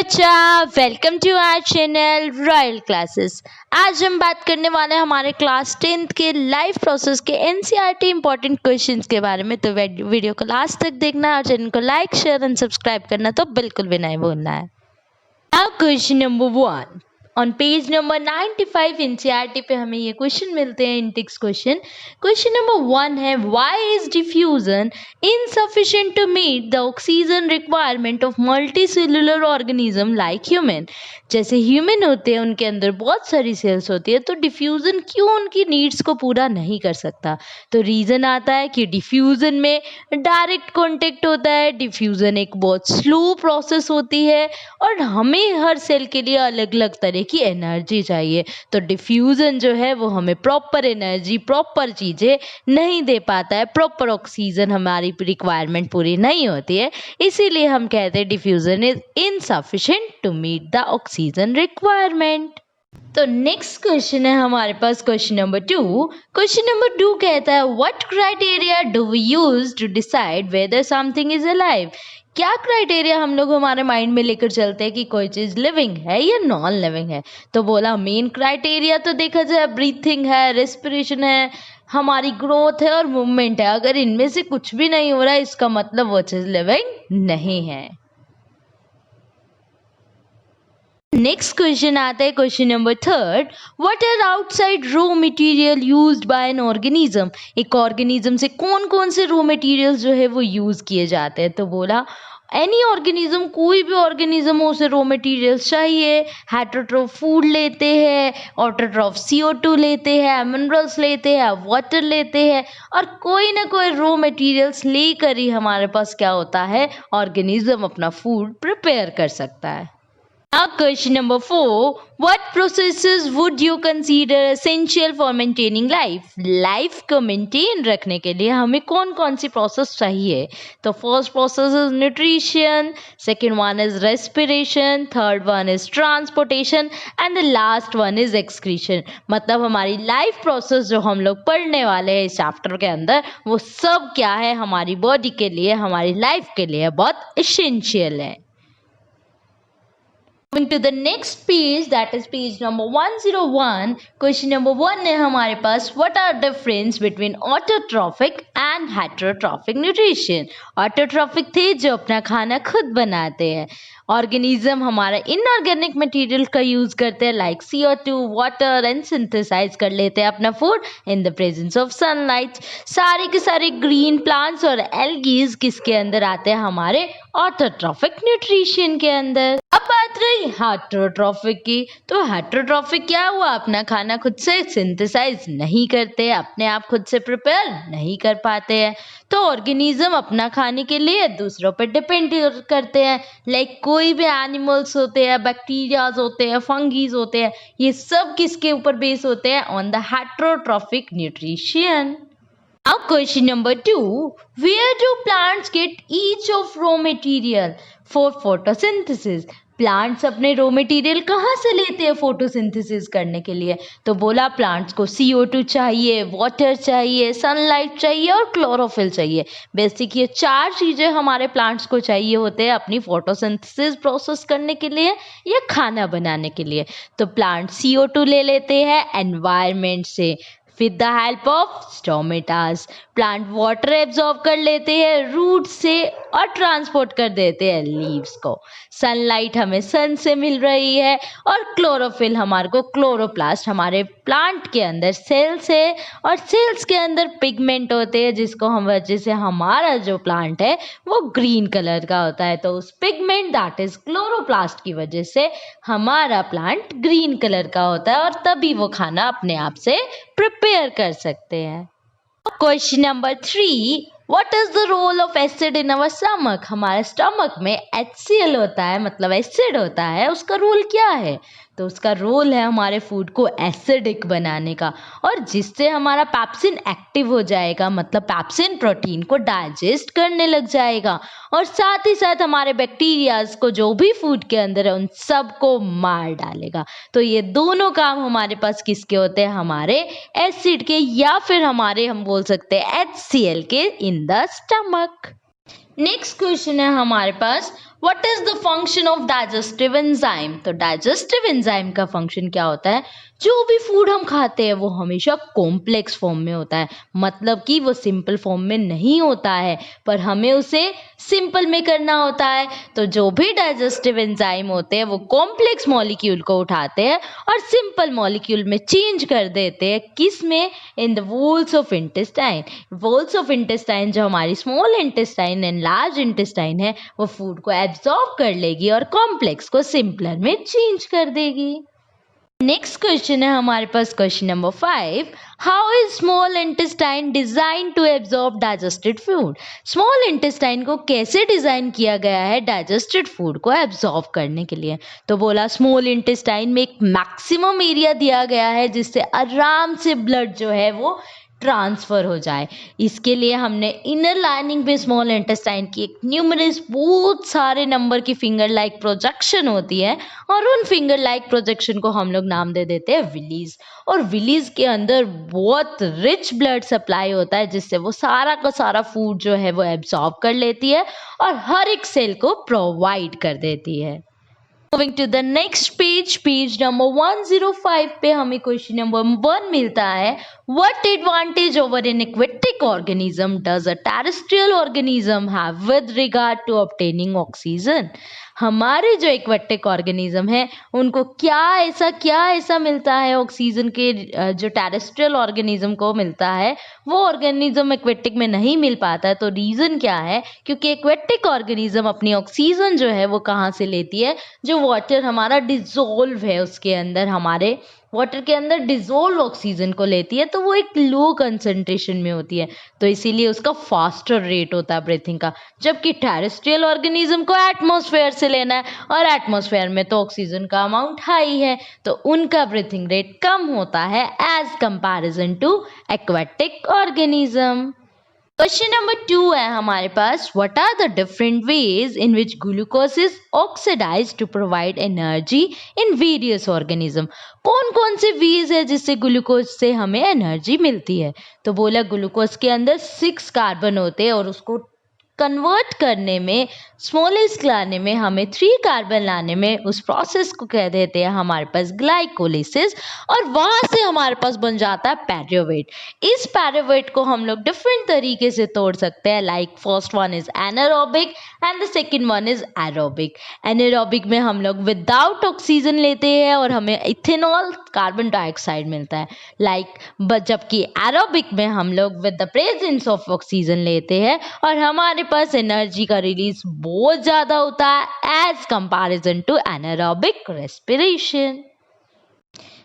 बच्चा, welcome to our channel royal classes. आज हम बात करने वाले हैं हमारे क्लास 10th के लाइफ प्रोसेस के एनसीईआरटी इंपॉर्टेंट क्वेश्चंस के बारे में। तो वीडियो को लास्ट तक देखना और चैनल को लाइक शेयर एंड सब्सक्राइब करना तो बिल्कुल भी नहीं भूलना है। Now question number 1 on page number 95 NCERT पे हमें ये क्वेश्चन मिलते हैं। इंटेक्स क्वेश्चन नंबर 1 है, why is diffusion insufficient to meet the oxygen requirement of multicellular organism like human। जैसे ह्यूमन होते हैं उनके अंदर बहुत सारी सेल्स होती है, तो डिफ्यूजन क्यों उनकी नीड्स को पूरा नहीं कर सकता। तो रीजन आता है कि डिफ्यूजन में डायरेक्ट कांटेक्ट होता है, डिफ्यूजन एक बहुत स्लो प्रोसेस होती है और हमें हर सेल के लिए अलग अलग तरह की एनर्जी चाहिए। तो डिफ्यूजन जो है वो हमें प्रॉपर एनर्जी, प्रॉपर चीजें नहीं दे पाता है, प्रॉपर ऑक्सीजन हमारी रिक्वायरमेंट पूरी नहीं होती है, इसीलिए हम कहते हैं diffusion is insufficient to meet the oxygen requirement. तो नेक्स्ट क्वेश्चन है हमारे पास क्वेश्चन नंबर 2। क्वेश्चन नंबर 2 कहता है, what criteria do we use to decide whether something is alive. क्या क्राइटेरिया हम लोग हमारे माइंड में लेकर चलते हैं कि कोई चीज लिविंग है या नॉन लिविंग है। तो बोला मेन क्राइटेरिया तो देखा जाए ब्रीथिंग है, रेस्पिरेशन है, हमारी ग्रोथ है और मूवमेंट है। अगर इनमें से कुछ भी नहीं हो रहा है इसका मतलब वो चीज लिविंग नहीं है। नेक्स्ट क्वेश्चन आता है question number 3, what are outside raw material used by an organism. एक ऑर्गेनिज्म से कौन कौन से रॉ मटेरियल्स जो है वो यूज किए जाते हैं। तो बोला एनी ऑर्गेनिज्म, कोई भी ऑर्गेनिज्म हो उसे रॉ मटेरियल्स चाहिए। हेटरोट्रॉफ फूड लेते हैं, ऑटोट्रॉफ CO2 लेते हैं, मिनरल्स लेते हैं, वाटर लेते हैं और कोई ना कोई रॉ मटेरियल्स लेकर ही हमारे पास क्या होता है, ऑर्गेनिज्म अपना फूड प्रिपेयर कर सकता है। Now question number 4, what processes would you consider essential for maintaining life? Life को मेंटेन रखने के लिए हमें कौन कौन सी प्रोसेस चाहिए। तो first process is nutrition, second one is respiration, third one is transportation and the last one is excretion. मतलब हमारी लाइफ प्रोसेस जो हम लोग पढ़ने वाले हैं इस चैप्टर के अंदर, वो सब क्या है, हमारी बॉडी के लिए, हमारी लाइफ के लिए बहुत एसेंशियल है। Moving to the next page, that is page number 101. Question number 1 है हमारे पास, what are difference between autotrophic and heterotrophic nutrition। Autotrophic थे जो अपना खाना खुद बनाते हैं, ऑर्गेनिज्म हमारा इनऑर्गेनिक मटेरियल का यूज करते हैं like CO2, water and synthesise कर लेते हैं अपना food in the presence of sunlight. सारे के सारे ग्रीन प्लांट्स और एल्गीज किसके अंदर आते हैं, हमारे ऑटोट्रॉफिक न्यूट्रिशन के अंदर। अब बात रही हेटरोट्रॉफिक की, तो हेटरोट्रॉफिक क्या हुआ, अपना खाना खुद से सिंथेसाइज नहीं करते, अपने आप खुद से प्रिपेयर नहीं कर पाते हैं। तो ऑर्गेनिज्म अपना खाने के लिए दूसरों पर डिपेंड करते हैं, लाइक कोई भी एनिमल्स होते हैं, बैक्टीरियाज होते हैं, फंगीज होते हैं, ये सब किसके ऊपर बेस होते हैं, on the heterotrophic nutrition. Now question number 2, where do plants get each of raw material for photosynthesis। Plants अपने रॉ मटेरियल कहाँ से लेते हैं फोटोसिंथेसिस करने के लिए। तो बोला प्लांट्स को CO2 चाहिए, वाटर चाहिए, सनलाइट चाहिए और क्लोरोफिल चाहिए। बेसिक ये 4 चीजें हमारे प्लांट्स को चाहिए होते हैं अपनी फोटोसिंथेसिस प्रोसेस करने के लिए या खाना बनाने के लिए। तो प्लांट CO2 ले लेते हैं एनवायरनमेंट से with the help of stomatas. Plant water absorb कर लेते हैं रूट से और ट्रांसपोर्ट कर देते हैं लीव्स को। सनलाइट हमें सन से मिल रही है और क्लोरोफिल हमारे को क्लोरोप्लास्ट हमारे प्लांट के अंदर सेल्स है और सेल्स के अंदर पिगमेंट होते हैं जिसको हम वजह से हमारा जो प्लांट है वो ग्रीन कलर का होता है। तो उस पिगमेंट दैट इज क्लोरोप्लास्ट की वजह से हमारा प्लांट ग्रीन कलर का होता है और तभी वो खाना अपने आप से प्रिपेयर कर सकते हैं। Question number 3, what is the role of acid in our stomach. हमारे स्टमक में HCl होता है, मतलब एसिड होता है, उसका रोल क्या है। तो उसका रोल है हमारे फूड को एसिडिक बनाने का और जिससे हमारा पैप्सिन एक्टिव हो जाएगा, मतलब पैप्सिन प्रोटीन को डाइजेस्ट करने लग जाएगा और साथ ही साथ हमारे बैक्टीरियाज को जो भी फूड के अंदर है उन सब को मार डालेगा। तो ये दोनों काम हमारे पास किसके होते हैं, हमारे एसिड के या फिर हमारे हम बोल सकते हैं HCl के in the stomach. Next question है हमारे पास, what is the function of digestive enzyme? तो डाइजेस्टिव एंजाइम का फंक्शन क्या होता है? जो भी फूड हम खाते हैं वो हमेशा कॉम्प्लेक्स फॉर्म में होता है, मतलब कि वो सिंपल फॉर्म में नहीं होता है, पर हमें उसे सिंपल में करना होता है। तो जो भी डाइजेस्टिव एंजाइम होते हैं वो कॉम्प्लेक्स मॉलिक्यूल को उठाते हैं और सिंपल मॉलिक्यूल में चेंज कर देते हैं। किस में? In the walls of intestine. Walls of intestine जो हमारी small intestine and large intestine है, वो फूड को एब्जॉर्ब कर लेगी और कॉम्प्लेक्स को सिंपलर में चेंज कर देगी। नेक्स्ट क्वेश्चन है हमारे पास question number 5। How is small intestine design to absorb digested food? Small intestine को कैसे डिजाइन किया गया है डाइजेस्टेड फूड को एब्जॉर्ब करने के लिए? तो बोला स्मॉल इंटेस्टाइन में एक मैक्सिमम एरिया दिया गया है जिससे आराम से ब्लड जो है वो ट्रांसफर हो जाए। इसके लिए हमने इनर लाइनिंग में स्मॉल इंटेस्टाइन की एक न्यूमरस बहुत सारे नंबर की फिंगर लाइक प्रोजेक्शन होती है और उन फिंगर लाइक प्रोजेक्शन को हम लोग नाम दे देते हैं विलीज। और विलीज के अंदर बहुत रिच ब्लड सप्लाई होता है जिससे वो सारा का सारा फूड जो है वो एब्जॉर्ब कर लेती है और हर एक सेल को प्रोवाइड कर देती है। Moving to the next page, page number 105 पे हमें क्वेश्चन नंबर 1 मिलता है। What advantage over an aquatic organism does a terrestrial organism have with regard to obtaining oxygen? हमारे जो एक्वेटिक ऑर्गेनिज्म है उनको क्या ऐसा मिलता है ऑक्सीजन के जो टेरेस्ट्रियल ऑर्गेनिज्म को मिलता है वो ऑर्गेनिज्म एक्वेटिक में नहीं मिल पाता है। तो रीज़न क्या है? क्योंकि एक्वेटिक ऑर्गेनिज्म अपनी ऑक्सीजन जो है वो कहाँ से लेती है? जो वाटर हमारा डिजोल्व है उसके अंदर, हमारे वाटर के अंदर डिजोल्व ऑक्सीजन को लेती है, तो वो एक लो कंसंट्रेशन में होती है, तो इसीलिए उसका फास्टर रेट होता है ब्रीथिंग का। जबकि टेरेस्ट्रियल ऑर्गेनिज्म को एटमॉस्फेयर से लेना है और एटमॉस्फेयर में तो ऑक्सीजन का अमाउंट हाई है, तो उनका ब्रीथिंग रेट कम होता है as comparison to aquatic organism. Question number 2 है हमारे पास। What are the different ways in which glucose is oxidized to provide energy in various organism? कौन कौन से वेज है जिससे ग्लूकोज से हमें एनर्जी मिलती है? तो बोला ग्लूकोज के अंदर 6 कार्बन होते हैं और उसको कन्वर्ट करने में, स्मॉलेस्ट लाने में, हमें 3 कार्बन लाने में, उस प्रोसेस को कह देते हैं हमारे पास ग्लाइकोलिसिस, और वहां से हमारे पास बन जाता है पैरियोवेट। इस पैरियोवेट को हम लोग डिफरेंट तरीके से तोड़ सकते हैं, like first one is anaerobic and the second one is aerobic. Anaerobic में हम लोग विदाउट ऑक्सीजन लेते हैं और हमें इथेनॉल, कार्बन डाइऑक्साइड मिलता है, जबकि एरोबिक में हम लोग with the presence of oxygen लेते हैं और हमारे पास एनर्जी का रिलीज बहुत ज्यादा होता है as comparison to anaerobic respiration.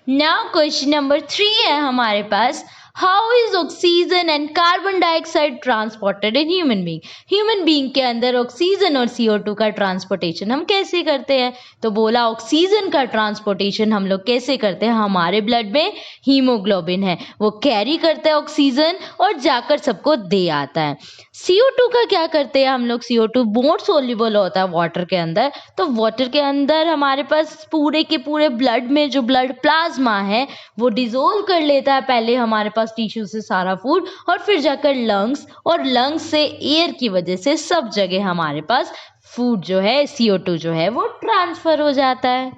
Now question number 3 है हमारे पास। How is oxygen and carbon dioxide transported in human being? Human being के अंदर ऑक्सीजन और CO2 का ट्रांसपोर्टेशन हम कैसे करते हैं? तो बोला ऑक्सीजन का ट्रांसपोर्टेशन हम लोग कैसे करते हैं? हमारे ब्लड में हीमोग्लोबिन है, वो कैरी करता है ऑक्सीजन और जाकर सबको दे आता है। CO2 का क्या करते हैं हम लोग? CO2 मोर सोल्यूबल होता है वाटर के अंदर, तो वाटर के अंदर हमारे पास पूरे के पूरे ब्लड में जो ब्लड प्लाज्मा है वो डिजोल्व कर लेता है पहले हमारे पास टिश्यू से सारा फूड, और फिर जाकर लंग्स, और लंग्स से एयर की वजह से सब जगह हमारे पास फूड जो है, CO2 जो है वो ट्रांसफर हो जाता है।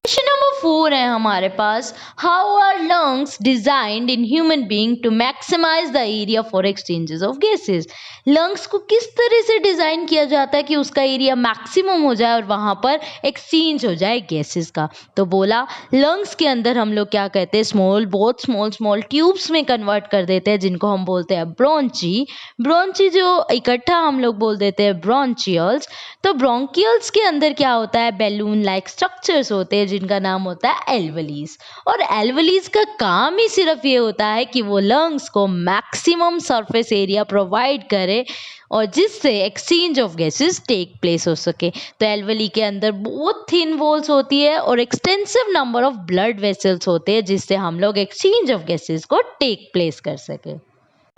क्वेश्चन नंबर 4 है हमारे पास। How are lungs designed in human being to maximize the area for exchanges of gases? Lungs को किस तरह से डिजाइन किया जाता है कि उसका एरिया मैक्सिमम हो जाए और वहां पर एक्सचेंज हो जाए गैसेस का? तो बोला लंग्स के अंदर हम लोग क्या कहते हैं, बहुत स्मॉल ट्यूब्स में कन्वर्ट कर देते हैं जिनको हम बोलते हैं ब्रोंची। ब्रोंची जो इकट्ठा हम लोग बोल देते हैं ब्रोंचियल्स। तो ब्रोंकियल्स के अंदर क्या होता है, बैलून लाइक स्ट्रक्चर्स होते हैं जिनका नाम होता है एल्वलीज, और एल्वलीज का काम ही सिर्फ ये होता है कि वो लंग्स को मैक्सिमम सरफेस एरिया प्रोवाइड करे और जिससे exchange of gases take place हो सके। तो एल्वली के अंदर बहुत थिन वॉल्स होती है और extensive number of blood vessels होते हैं जिससे हम लोग एक्सचेंज ऑफ गैसेस को टेक प्लेस कर सके।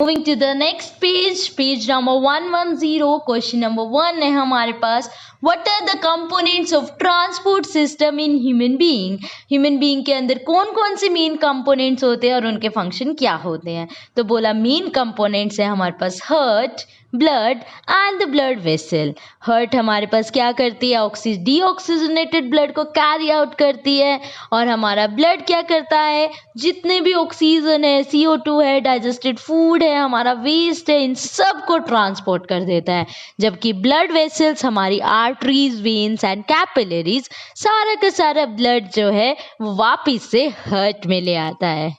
Moving to the next page, page number 110, question number 1 है हमारे पास। What are the components of transport system in human being. Human being के अंदर कौन कौन से मेन कंपोनेंट्स होते हैं और उनके फंक्शन क्या होते हैं। तो बोला मेन कंपोनेंट्स है हमारे पास heart, blood and the blood vessel. Heart हमारे पास क्या करती है, डीऑक्सीजनेटेड ब्लड को कैरी आउट करती है, और हमारा ब्लड क्या करता है, जितने भी ऑक्सीजन है, CO2 है, डाइजेस्टेड फूड है, हमारा वेस्ट है, इन सब को ट्रांसपोर्ट कर देता है। जबकि ब्लड वेसल्स हमारी आर्टरीज, वेन्स एंड कैपिलरीज सारा का सारा ब्लड जो है वो वापिस से हार्ट में ले आता है।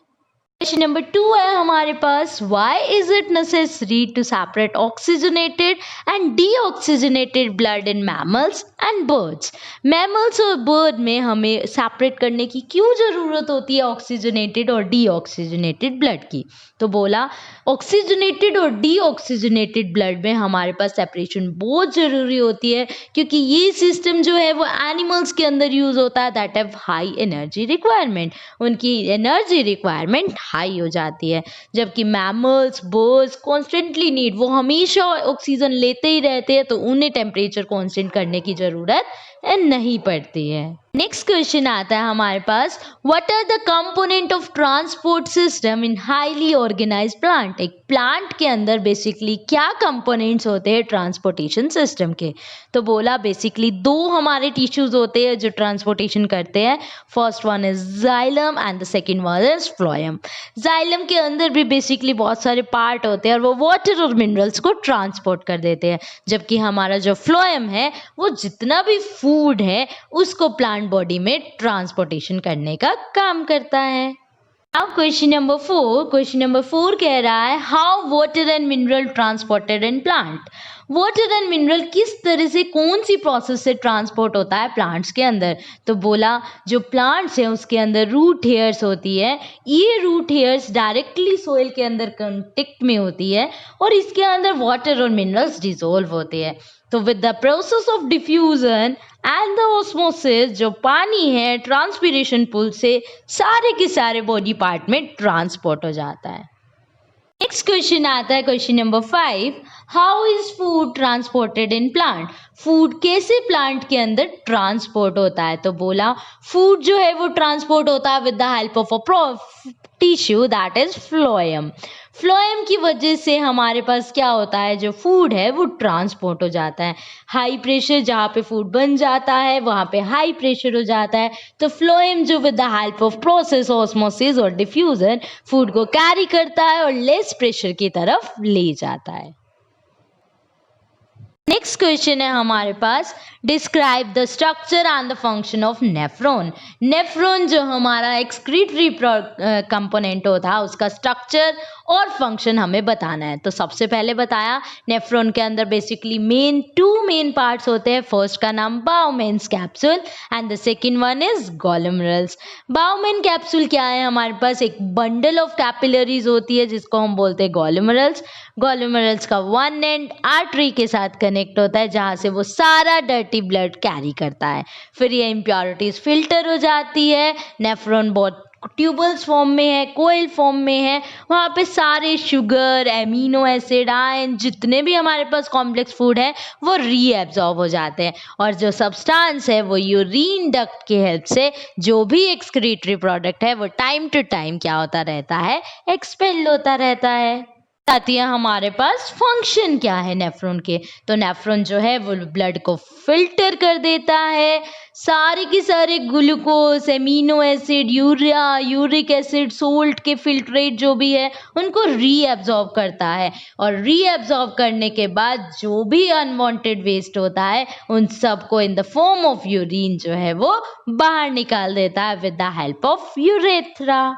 क्वेश्चन नंबर 2 है हमारे पास, why is it necessary to separate oxygenated and deoxygenated blood in mammals and birds. Mammals और बर्ड में हमें सेपरेट करने की क्यों जरूरत होती है ऑक्सीजनेटेड और डीऑक्सीजनेटेड ब्लड की। तो बोला ऑक्सीजनेटेड और डीऑक्सीजनेटेड ब्लड में हमारे पास सेपरेशन बहुत ज़रूरी होती है, क्योंकि ये सिस्टम जो है वो एनिमल्स के अंदर यूज़ होता है that have high energy requirement, उनकी एनर्जी रिक्वायरमेंट हाई हो जाती है। जबकि मैमल्स, बर्ड्स कॉन्स्टेंटली नीड, वो हमेशा ऑक्सीजन लेते ही रहते हैं, तो उन्हें टेम्परेचर कॉन्स्टेंट करने की ज़रूरत नहीं पड़ती है। नेक्स्ट क्वेश्चन आता है हमारे पास, what are the component of transport system in highly organized plant. एक प्लांट के अंदर बेसिकली क्या कंपोनेंट्स होते हैं ट्रांसपोर्टेशन सिस्टम के। तो बोला बेसिकली 2 हमारे टिश्यूज होते हैं जो ट्रांसपोर्टेशन करते हैं। First one is xylem and the second one is phloem. Xylem के अंदर भी बेसिकली बहुत सारे पार्ट होते हैं और वो वाटर और मिनरल्स को ट्रांसपोर्ट कर देते हैं। जबकि हमारा जो फ्लोएम है वो जितना भी फूड है उसको प्लांट बॉडी में ट्रांसपोर्टेशन करने का काम करता है। अब क्वेश्चन नंबर 4 कह रहा है, how water and mineral transported in plant. Water and mineral किस तरह से, कौन सी प्रोसेस से ट्रांसपोर्ट होता है प्लांट्स के अंदर। तो बोला जो प्लांट्स हैं उसके अंदर रूट हेयर्स होती है, ये रूट हेयर्स डायरेक्टली सोइल के अंदर कांटेक्ट में होती है और इसके अंदर वाटर और मिनरल्स डिसॉल्व होते हैं। तो with the process of diffusion and the osmosis, जो पानी है ट्रांसपिरेशन पुल से सारे के सारे बॉडी पार्ट में ट्रांसपोर्ट हो जाता है। नेक्स्ट क्वेश्चन आता है question number 5, how is food transported in plant. Food कैसे प्लांट के अंदर ट्रांसपोर्ट होता है। तो बोला फूड जो है वो ट्रांसपोर्ट होता है with the help of a tissue that is phloem. Phloem की वजह से हमारे पास क्या होता है, जो फूड है वो ट्रांसपोर्ट हो जाता है। हाई प्रेशर जहाँ पे फूड बन जाता है वहाँ पे हाई प्रेशर हो जाता है, तो फ्लोएम जो with the help of process osmosis और डिफ्यूजन फूड को कैरी करता है और लेस प्रेशर की तरफ ले जाता है। नेक्स्ट क्वेश्चन है हमारे पास, describe the structure and the function of nephron. Nephron जो हमारा एक्सक्रीटरी कंपोनेंट होता है उसका स्ट्रक्चर और फंक्शन हमें बताना है। तो सबसे पहले बताया नेफ्रॉन के अंदर बेसिकली टू मेन पार्ट्स होते हैं। फर्स्ट का नाम Bowman's capsule and the second one is glomerulus. Bowman capsule क्या है, हमारे पास एक बंडल ऑफ कैपिलरीज होती है जिसको हम बोलते हैं गॉलमरल्स। गॉलमरल्स का वन एंड आर्टरी के साथ कनेक्ट होता है जहाँ से वो सारा डर्टी ब्लड कैरी करता है। फिर ये इम्प्योरिटीज फिल्टर हो जाती है। नेफ्रॉन बहुत ट्यूबल्स फॉर्म में है, कोयल फॉर्म में है, वहाँ पे सारे शुगर, एमिनो एसिड, आयरन, जितने भी हमारे पास कॉम्प्लेक्स फूड है वो रीएब्जॉर्ब हो जाते हैं और जो सब्सटेंस है वो यूरिन डक्ट की हेल्प से जो भी एक्सक्रीटरी प्रोडक्ट है वो टाइम टू टाइम क्या होता रहता है, एक्सपेल होता रहता है। आती है हमारे पास फंक्शन क्या है नेफ्रॉन के। तो नेफ्रॉन जो है वो ब्लड को फिल्टर कर देता है, सारे के सारे glucose, amino acid, urea, uric acid, salt के फिल्ट्रेट जो भी है उनको रीएब्जॉर्ब करता है और रीएब्जॉर्ब करने के बाद जो भी अनवांटेड वेस्ट होता है उन सबको in the form of urine जो है वो बाहर निकाल देता है with the help of urethra.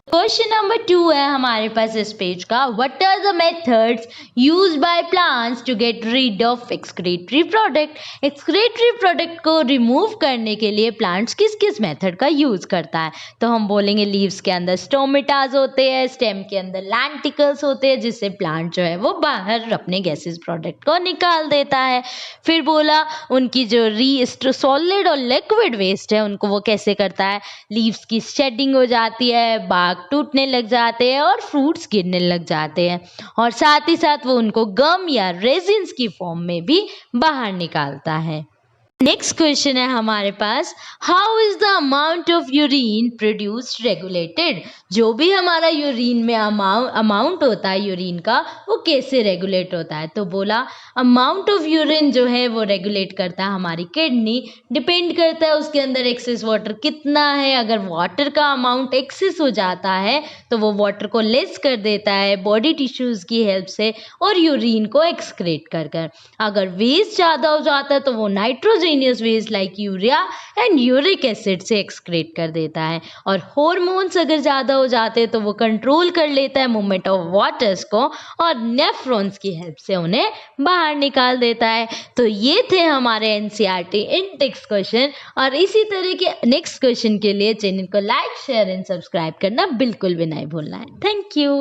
Question number 2 है हमारे पास इस पेज का, what are the methods used by plants to get rid of excretory product. Excretory product को रिमूव करने के लिए प्लांट्स किस किस मेथड का यूज करता है। तो हम बोलेंगे लीव्स के अंदर स्टोमेटाज होते हैं, स्टेम के अंदर लैंटिकल्स होते हैं जिससे प्लांट जो है वो बाहर अपने गैसेस प्रोडक्ट को निकाल देता है। फिर बोला उनकी जो सॉलिड और लिक्विड वेस्ट है उनको वो कैसे करता है, लीव्स की शेडिंग हो जाती है, बाग भाग टूटने लग जाते हैं और फ्रूट्स गिरने लग जाते हैं, और साथ ही साथ वो उनको गम या रेजिन्स की फॉर्म में भी बाहर निकालता है। नेक्स्ट क्वेश्चन है हमारे पास, how is the amount of urine produced regulated? जो भी हमारा यूरिन में अमाउंट होता है यूरिन का, वो कैसे रेगुलेट होता है? तो बोला अमाउंट ऑफ यूरिन जो है वो रेगुलेट करता है हमारी किडनी, डिपेंड करता है उसके अंदर एक्सेस वाटर कितना है। अगर वाटर का अमाउंट एक्सेस हो जाता है तो वो वाटर को लेस कर देता है बॉडी टिश्यूज की हेल्प से और यूरिन को एक्सक्रेट कर कर। अगर वेस्ट ज़्यादा हो जाता है तो वो nitrogenous waste like urea and uric acid से एक्सक्रेट कर देता है, और हॉर्मोन्स अगर ज़्यादा हो जाते हैं तो वो कंट्रोल कर लेता है मूवमेंट ऑफ वाटर्स को और नेफ्रॉन्स की हेल्प से उन्हें बाहर निकाल देता है। तो ये थे हमारे एनसीईआरटी इन टेक्स्ट क्वेश्चन, और इसी तरह के नेक्स्ट क्वेश्चन के लिए चैनल को लाइक शेयर एंड सब्सक्राइब करना बिल्कुल भी नहीं भूलना है। Thank you.